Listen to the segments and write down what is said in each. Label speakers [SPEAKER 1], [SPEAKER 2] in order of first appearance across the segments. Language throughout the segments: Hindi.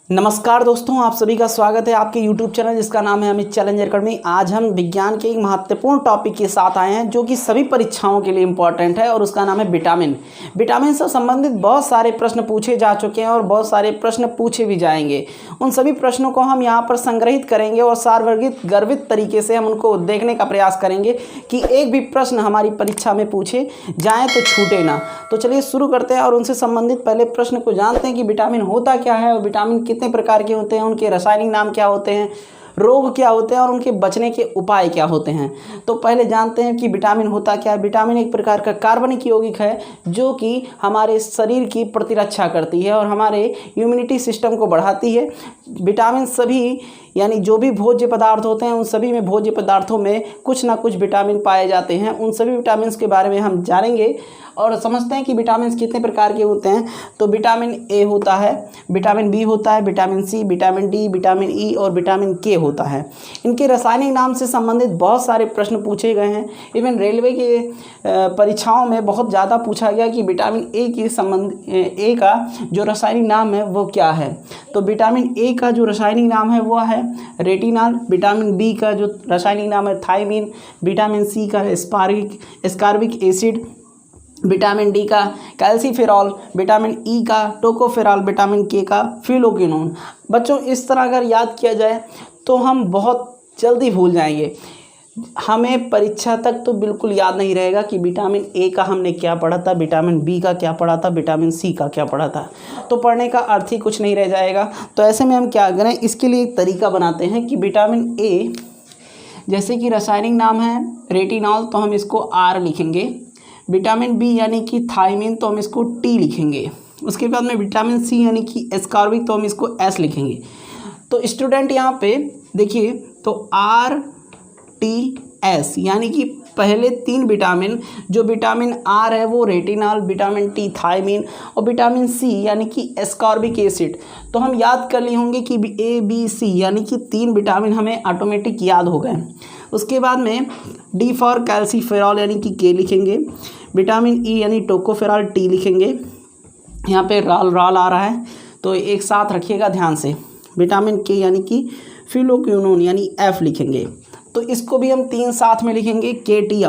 [SPEAKER 1] नमस्कार दोस्तों, आप सभी का स्वागत है आपके YouTube चैनल जिसका नाम है अमित चैलेंजर अकेडमी। आज हम विज्ञान के एक महत्वपूर्ण टॉपिक के साथ आए हैं जो कि सभी परीक्षाओं के लिए इम्पॉर्टेंट है और उसका नाम है विटामिन। विटामिन से संबंधित बहुत सारे प्रश्न पूछे जा चुके हैं और बहुत सारे प्रश्न पूछे भी जाएंगे। उन सभी प्रश्नों को हम यहाँ पर संग्रहित करेंगे और सारवर्गित गर्भित तरीके से हम उनको देखने का प्रयास करेंगे कि एक भी प्रश्न हमारी परीक्षा में पूछे जाएँ तो छूटे ना। तो चलिए शुरू करते हैं और उनसे संबंधित पहले प्रश्न को जानते हैं कि विटामिन होता क्या है और विटामिन कितने प्रकार के होते हैं, उनके रासायनिक नाम क्या होते हैं, रोग क्या होते हैं और उनके बचने के उपाय क्या होते हैं। तो पहले जानते हैं कि विटामिन होता क्या है। विटामिन एक प्रकार का कार्बनिक यौगिक है जो कि हमारे शरीर की प्रतिरक्षा करती है और हमारे इम्यूनिटी सिस्टम को बढ़ाती है। विटामिन सभी यानी जो भी भोज्य पदार्थ होते हैं उन सभी में भोज्य पदार्थों में कुछ ना कुछ विटामिन पाए जाते हैं। उन सभी विटामिन के बारे में हम जानेंगे और समझते हैं कि विटामिन कितने प्रकार के होते हैं। तो विटामिन ए होता है, विटामिन बी होता है, vitamin C, vitamin D, vitamin E और विटामिन के होता है। इनके रासायनिक नाम से संबंधित बहुत सारे प्रश्न पूछे गए हैं। इवन रेलवे के परीक्षाओं में बहुत ज़्यादा पूछा गया कि विटामिन ए का जो रासायनिक नाम है वो क्या है। तो विटामिन ए का जो रासायनिक नाम है वो है रेटिनॉल, विटामिन बी का जो रासायनिक नाम है थायमीन, विटामिन सी का एस्कॉर्बिक एसिड, विटामिन डी का कैल्सीफेरॉल, विटामिन ई का टोकोफेरॉल, विटामिन के का फिलोक्विनोन। बच्चों इस तरह अगर याद किया जाए तो हम बहुत जल्दी भूल जाएंगे। हमें परीक्षा तक तो बिल्कुल याद नहीं रहेगा कि विटामिन ए का हमने क्या पढ़ा था, विटामिन बी का क्या पढ़ा था, विटामिन सी का क्या पढ़ा था। तो पढ़ने का अर्थ ही कुछ नहीं रह जाएगा। तो ऐसे में हम क्या करें, इसके लिए एक तरीका बनाते हैं कि विटामिन ए जैसे कि रासायनिक नाम है रेटिनॉल तो हम इसको आर लिखेंगे, विटामिन बी यानी कि थायमीन तो हम इसको टी लिखेंगे, उसके बाद में विटामिन सी यानी कि एस्कॉर्बिक तो हम इसको एस लिखेंगे। तो स्टूडेंट यहाँ पे देखिए तो आर टी एस यानी कि पहले तीन विटामिन, जो विटामिन आर है वो रेटिनॉल, विटामिन टी थायमीन और विटामिन सी यानी कि एस्कॉर्बिक एसिड। तो हम याद कर लिए होंगे कि ए बी सी यानी कि तीन विटामिन हमें ऑटोमेटिक याद हो गए। उसके बाद में डी फॉर कैल्सीफेरॉल यानी कि के लिखेंगे, विटामिन ई यानी टोकोफेरॉल टी लिखेंगे। यहाँ पे राल आ रहा है तो एक साथ रखिएगा ध्यान से। विटामिन के यानी कि फिलोक्विनोन यानी एफ लिखेंगे। तो इसको भी हम तीन साथ में लिखेंगे के टी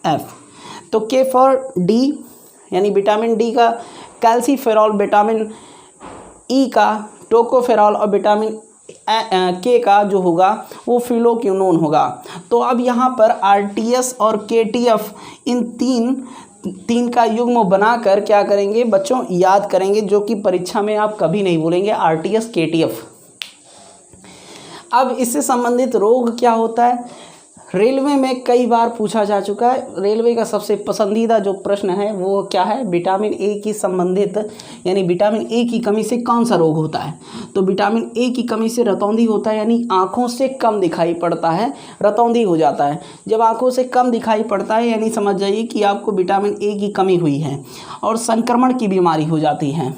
[SPEAKER 1] एफ। तो के फॉर डी यानी विटामिन डी का कैल्सीफेरॉल, विटामिन ई का टोकोफेरॉल और विटामिन के का जो होगा वो फिलोक्विनोन होगा। तो अब यहाँ पर आरटीएस और केटीएफ इन तीन का युग्म बनाकर क्या करेंगे बच्चों, याद करेंगे, जो कि परीक्षा में आप कभी नहीं भूलेंगे, आरटीएस केटीएफ। अब इससे संबंधित रोग क्या होता है, रेलवे में कई बार पूछा जा चुका है। रेलवे का सबसे पसंदीदा जो प्रश्न है वो क्या है, विटामिन ए की संबंधित यानी विटामिन ए की कमी से कौन सा रोग होता है। तो विटामिन ए की कमी से रतौंधी होता है यानी आँखों से कम दिखाई पड़ता है, रतौंधी हो जाता है। जब आँखों से कम दिखाई पड़ता है यानी समझ जाइए कि आपको विटामिन ए की कमी हुई है और संक्रमण की बीमारी हो जाती है।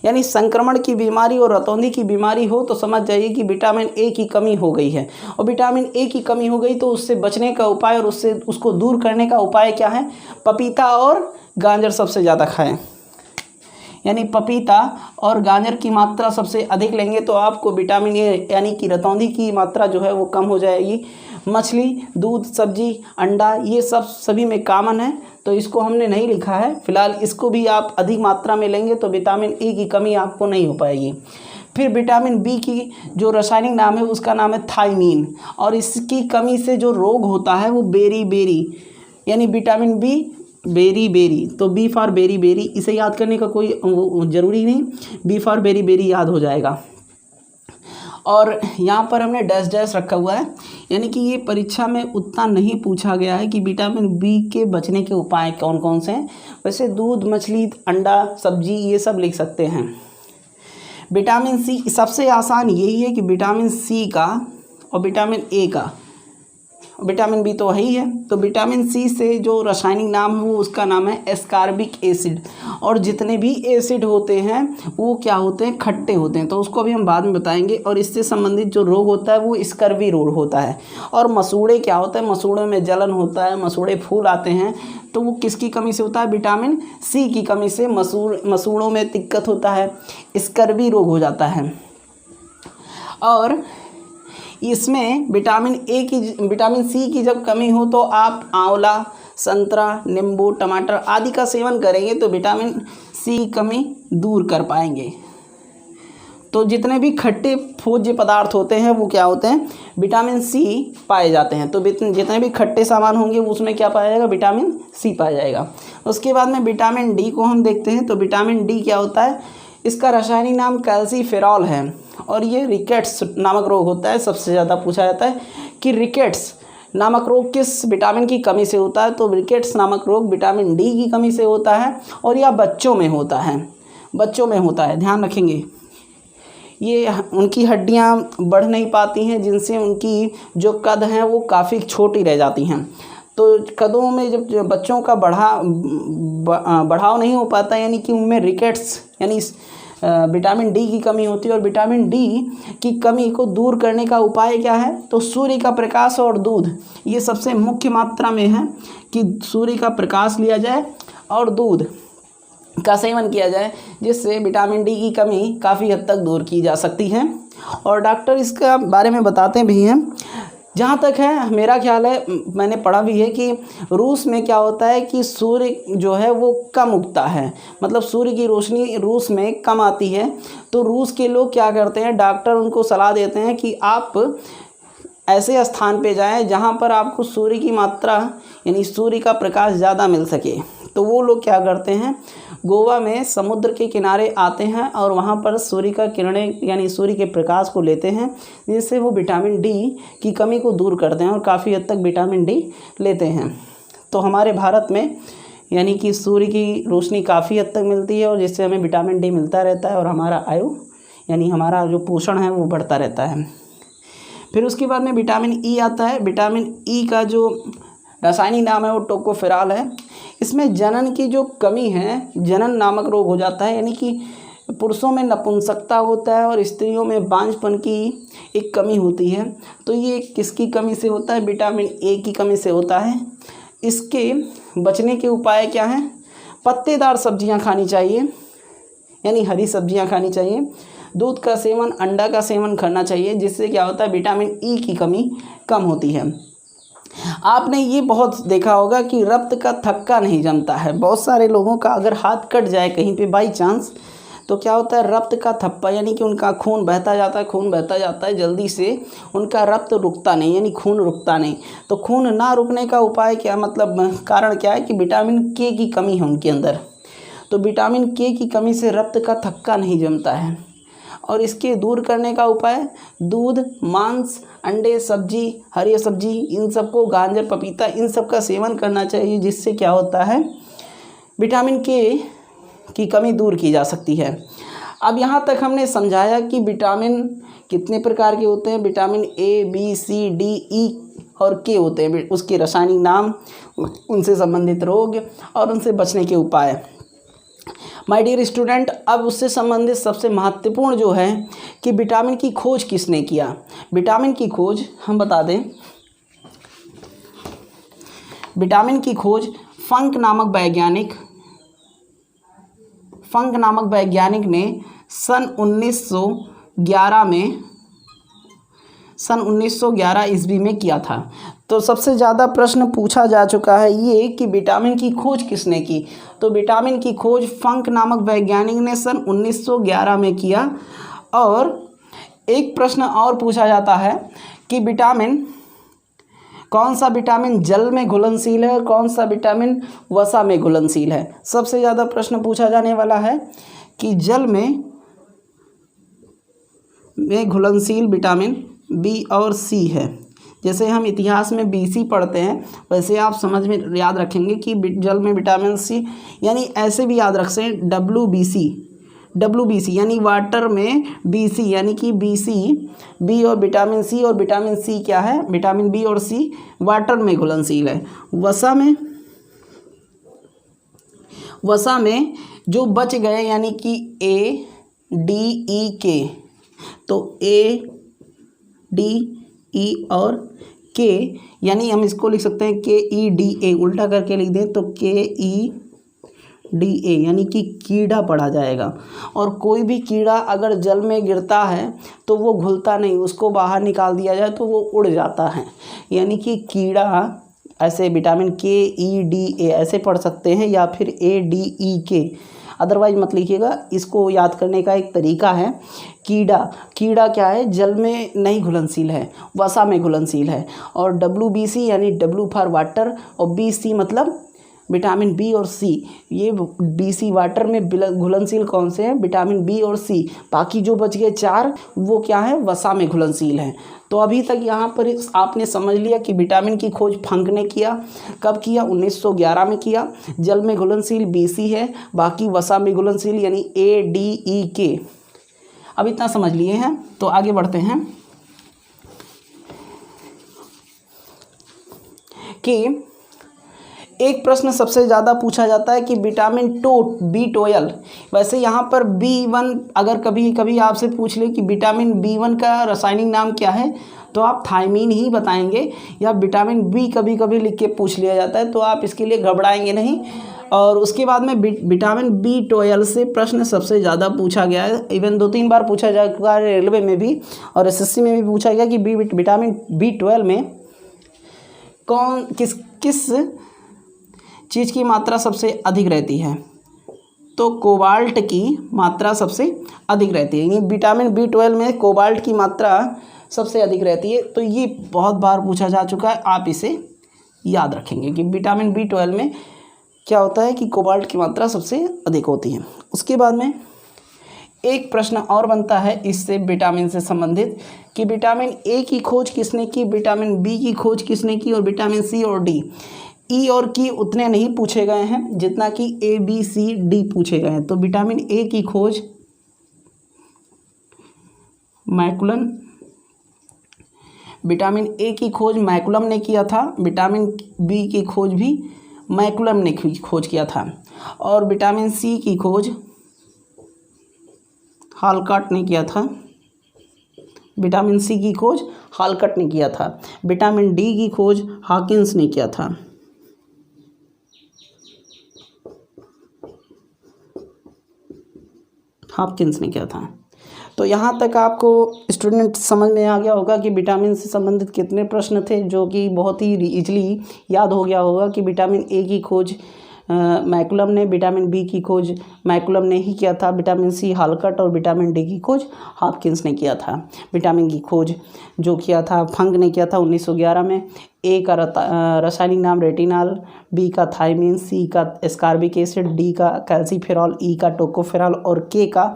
[SPEAKER 1] यानी संक्रमण की बीमारी और रतौंधी की बीमारी हो तो समझ जाइए कि विटामिन ए की कमी हो गई है। और विटामिन ए की कमी हो गई तो उससे बचने का उपाय और उसको दूर करने का उपाय क्या है, पपीता और गाजर सबसे ज़्यादा खाएं। यानी पपीता और गाजर की मात्रा सबसे अधिक लेंगे तो आपको विटामिन ए यानी कि रतौंधी की मात्रा जो है वो कम हो जाएगी। मछली, दूध, सब्जी, अंडा ये सब सभी में कॉमन है तो इसको हमने नहीं लिखा है फिलहाल। इसको भी आप अधिक मात्रा में लेंगे तो विटामिन ए की कमी आपको नहीं हो पाएगी। फिर विटामिन बी की जो रासायनिक नाम है उसका नाम है थायमीन और इसकी कमी से जो रोग होता है वो बेरी यानी विटामिन बी बेरी। तो बी फॉर बेरी, इसे याद करने का कोई ज़रूरी नहीं, बी फॉर बेरी याद हो जाएगा। और यहाँ पर हमने डैश रखा हुआ है यानी कि ये परीक्षा में उतना नहीं पूछा गया है कि विटामिन बी के बचने के उपाय कौन कौन से हैं। वैसे दूध, मछली, अंडा, सब्जी ये सब लिख सकते हैं। विटामिन सी सबसे आसान यही है कि विटामिन सी का और विटामिन ए का विटामिन बी तो वही है। तो विटामिन सी से जो रासायनिक नाम है वो उसका नाम है एस्कॉर्बिक एसिड। और जितने भी एसिड होते हैं वो क्या होते हैं, खट्टे होते हैं। तो उसको अभी हम बाद में बताएंगे। और इससे संबंधित जो रोग होता है वो स्कर्वी रोग होता है। और मसूड़े क्या होता है, मसूड़ों में जलन होता है, मसूड़े फूल आते हैं, तो वो किसकी कमी से होता है, विटामिन सी की कमी से मसूड़ों में दिक्कत होता है, स्कर्वी रोग हो जाता है। और इसमें विटामिन सी की जब कमी हो तो आप आंवला, संतरा, नींबू, टमाटर आदि का सेवन करेंगे तो विटामिन सी की कमी दूर कर पाएंगे। तो जितने भी खट्टे भोज्य पदार्थ होते हैं वो क्या होते हैं, विटामिन सी पाए जाते हैं। तो जितने भी खट्टे सामान होंगे उसमें क्या पाया जाएगा, विटामिन सी पाया जाएगा। उसके बाद में विटामिन डी को हम देखते हैं। तो विटामिन डी क्या होता है, इसका रासायनिक नाम कैल्सीफेरॉल है। और ये रिकेट्स नामक रोग होता है। सबसे ज़्यादा पूछा जाता है कि रिकेट्स नामक रोग किस विटामिन की कमी से होता है। तो रिकेट्स नामक रोग विटामिन डी की कमी से होता है और यह बच्चों में होता है, ध्यान रखेंगे। ये उनकी हड्डियां बढ़ नहीं पाती हैं, जिनसे उनकी जो कद हैं वो काफ़ी छोटी रह जाती हैं। तो कदों में जब बच्चों का बढ़ाव नहीं हो पाता, यानी कि उनमें रिकेट्स यानी विटामिन डी की कमी होती है। और विटामिन डी की कमी को दूर करने का उपाय क्या है, तो सूर्य का प्रकाश और दूध, ये सबसे मुख्य मात्रा में है कि सूर्य का प्रकाश लिया जाए और दूध का सेवन किया जाए, जिससे विटामिन डी की कमी काफ़ी हद तक दूर की जा सकती है। और डॉक्टर इसका बारे में बताते भी हैं। जहाँ तक है मेरा ख्याल है, मैंने पढ़ा भी है कि रूस में क्या होता है कि सूर्य जो है वो कम उगता है, मतलब सूर्य की रोशनी रूस में कम आती है। तो रूस के लोग क्या करते हैं, डॉक्टर उनको सलाह देते हैं कि आप ऐसे स्थान पे जाएं जहाँ पर आपको सूर्य की मात्रा यानी सूर्य का प्रकाश ज़्यादा मिल सके। तो वो लोग क्या करते हैं, गोवा में समुद्र के किनारे आते हैं और वहाँ पर सूर्य का किरणें यानी सूर्य के प्रकाश को लेते हैं, जिससे वो विटामिन डी की कमी को दूर करते हैं और काफ़ी हद तक विटामिन डी लेते हैं। तो हमारे भारत में यानी कि सूर्य की रोशनी काफ़ी हद तक मिलती है और जिससे हमें विटामिन डी मिलता रहता है और हमारा आयु यानी हमारा जो पोषण है वो बढ़ता रहता है। फिर उसके बाद में विटामिन ई आता है। विटामिन ई का जो रासायनिक नाम है वो टोकोफेरॉल है। इसमें जनन की जो कमी है, जनन नामक रोग हो जाता है, यानी कि पुरुषों में नपुंसकता होता है और स्त्रियों में बांझपन की एक कमी होती है। तो ये किसकी कमी से होता है, विटामिन ए की कमी से होता है। इसके बचने के उपाय क्या हैं, पत्तेदार सब्जियां खानी चाहिए यानी हरी सब्जियां खानी चाहिए, दूध का सेवन, अंडा का सेवन करना चाहिए, जिससे क्या होता है विटामिन ई की कमी कम होती है। आपने ये बहुत देखा होगा कि रक्त का थक्का नहीं जमता है। बहुत सारे लोगों का अगर हाथ कट जाए कहीं पे बाई चांस, तो क्या होता है रक्त का थप्पा यानी कि उनका खून बहता जाता है जल्दी से, उनका रक्त रुकता नहीं यानी खून रुकता नहीं। तो खून ना रुकने का उपाय क्या, मतलब कारण क्या है कि विटामिन के की कमी है उनके अंदर। तो विटामिन के की कमी से रक्त का थक्का नहीं जमता है और इसके दूर करने का उपाय दूध, मांस, अंडे, सब्जी, हरी सब्जी, इन सबको, गाजर, पपीता, इन सब का सेवन करना चाहिए, जिससे क्या होता है विटामिन के की कमी दूर की जा सकती है। अब यहाँ तक हमने समझाया कि विटामिन कितने प्रकार के होते हैं। Vitamin A, B, C, D, E और के होते हैं, उसके रासायनिक नाम, उनसे संबंधित रोग और उनसे बचने के उपाय। माय डियर स्टूडेंट, अब उससे संबंधित सबसे महत्वपूर्ण जो है कि विटामिन की खोज किसने किया। विटामिन की खोज हम बता दें, विटामिन की खोज फंक नामक वैज्ञानिक ने सन 1911 ईस्वी में किया था। तो सबसे ज़्यादा प्रश्न पूछा जा चुका है ये कि विटामिन की खोज किसने की। तो विटामिन की खोज फंक नामक वैज्ञानिक ने सन 1911 में किया। और एक प्रश्न और पूछा जाता है कि कौन सा विटामिन जल में घुलनशील है और कौन सा विटामिन वसा में घुलनशील है। सबसे ज़्यादा प्रश्न पूछा जाने वाला है कि जल में घुलनशील विटामिन बी और सी है। जैसे हम इतिहास में BC पढ़ते हैं वैसे आप समझ में याद रखेंगे कि जल में विटामिन सी, यानी ऐसे भी याद रख सकते WBC, WBC यानी वाटर में BC यानी कि BC, B और विटामिन C, और विटामिन C क्या है, विटामिन B और C वाटर में घुलनशील है। वसा में जो बच गए यानी कि A, D, E, K, तो A, D, E और K, यानी हम इसको लिख सकते हैं KEDA, उल्टा करके लिख दें तो KEDA यानी कि कीड़ा पढ़ा जाएगा। और कोई भी कीड़ा अगर जल में गिरता है तो वो घुलता नहीं, उसको बाहर निकाल दिया जाए तो वो उड़ जाता है, यानी कि कीड़ा ऐसे विटामिन KEDA ऐसे पढ़ सकते हैं या फिर ADEK, अदरवाइज मत लिखिएगा। इसको याद करने का एक तरीका है, कीड़ा क्या है, जल में नहीं घुलनशील है, वसा में घुलनशील है। और WBC यानी W फॉर वाटर, और BC मतलब विटामिन B और C, ये BC वाटर में घुलनशील कौन से हैं, विटामिन B और C। बाकी जो बच गए 4 वो क्या है, वसा में घुलनशील हैं। तो अभी तक यहाँ पर आपने समझ लिया कि विटामिन की खोज फंक ने किया। कब किया, 1911 में किया। जल में घुलनशील BC है, बाकी वसा में घुलनशील यानी ADEK। अब इतना समझ लिए हैं, तो आगे बढ़ते हैं कि एक प्रश्न सबसे ज़्यादा पूछा जाता है कि विटामिन B12, वैसे यहाँ पर B1 अगर कभी कभी आपसे पूछ ले कि विटामिन B1 का रासायनिक नाम क्या है, तो आप थायमीन ही बताएंगे, या विटामिन B कभी कभी लिख के पूछ लिया जाता है, तो आप इसके लिए घबराएंगे नहीं। और उसके बाद में विटामिन B12 से प्रश्न सबसे ज़्यादा पूछा गया है, इवन 2-3 बार पूछा जा चुका है, रेलवे में भी और SSC में भी पूछा गया कि विटामिन B12 में किस चीज़ की मात्रा सबसे अधिक रहती है, तो कोबाल्ट की मात्रा सबसे अधिक रहती है। यानी विटामिन B12 में कोबाल्ट की मात्रा सबसे अधिक रहती है। तो ये बहुत बार पूछा जा चुका है, आप इसे याद रखेंगे कि विटामिन B12 में क्या होता है कि कोबाल्ट की मात्रा सबसे अधिक होती है। उसके बाद में एक प्रश्न और बनता है इससे विटामिन से संबंधित कि विटामिन A की खोज किसने की, विटामिन B की खोज किसने की, और विटामिन C और D, E और K उतने नहीं पूछे गए हैं जितना कि A, B, C, D पूछे गए हैं। तो विटामिन A की खोज मैकुलम, विटामिन A की खोज मैकुलम ने किया था, विटामिन B की खोज भी मैकुलम ने खोज किया था, और विटामिन C की खोज हालकट ने किया था, विटामिन C की खोज हालकट ने किया था, विटामिन D की खोज हॉकिंस ने किया था। हॉपकिंस ने किया था। तो यहाँ तक आपको स्टूडेंट समझ में आ गया होगा कि विटामिन से संबंधित कितने प्रश्न थे, जो कि बहुत ही इजीली याद हो गया होगा कि विटामिन A की खोज मैकुलम ने, विटामिन B की खोज मैकुलम ने ही किया था, विटामिन C हालकट, और विटामिन D की खोज हॉपकिंस ने किया था। विटामिन की खोज जो किया था फंक ने किया था 1911 में। A का रासायनिक नाम रेटिनॉल, B का थायमीन, C का एस्कॉर्बिक एसिड, D का कैल्सीफेरॉल, E का टोकोफेरॉल और K का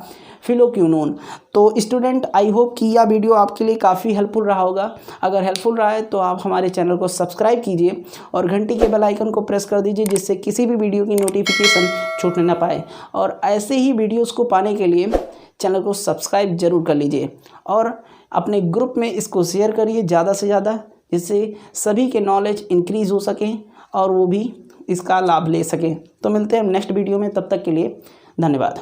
[SPEAKER 1] फिलोक्विनोन। तो स्टूडेंट आई होप कि यह वीडियो आपके लिए काफ़ी हेल्पफुल रहा होगा। अगर हेल्पफुल रहा है तो आप हमारे चैनल को सब्सक्राइब कीजिए और घंटी के बेल आइकन को प्रेस कर दीजिए, जिससे किसी भी वीडियो की नोटिफिकेशन छूटने ना पाए। और ऐसे ही वीडियोज़ को पाने के लिए चैनल को सब्सक्राइब जरूर कर लीजिए और अपने ग्रुप में इसको शेयर करिए ज़्यादा से ज़्यादा, जिससे सभी के नॉलेज इंक्रीज़ हो सकें और वो भी इसका लाभ ले सकें। तो मिलते हैं नेक्स्ट वीडियो में, तब तक के लिए धन्यवाद।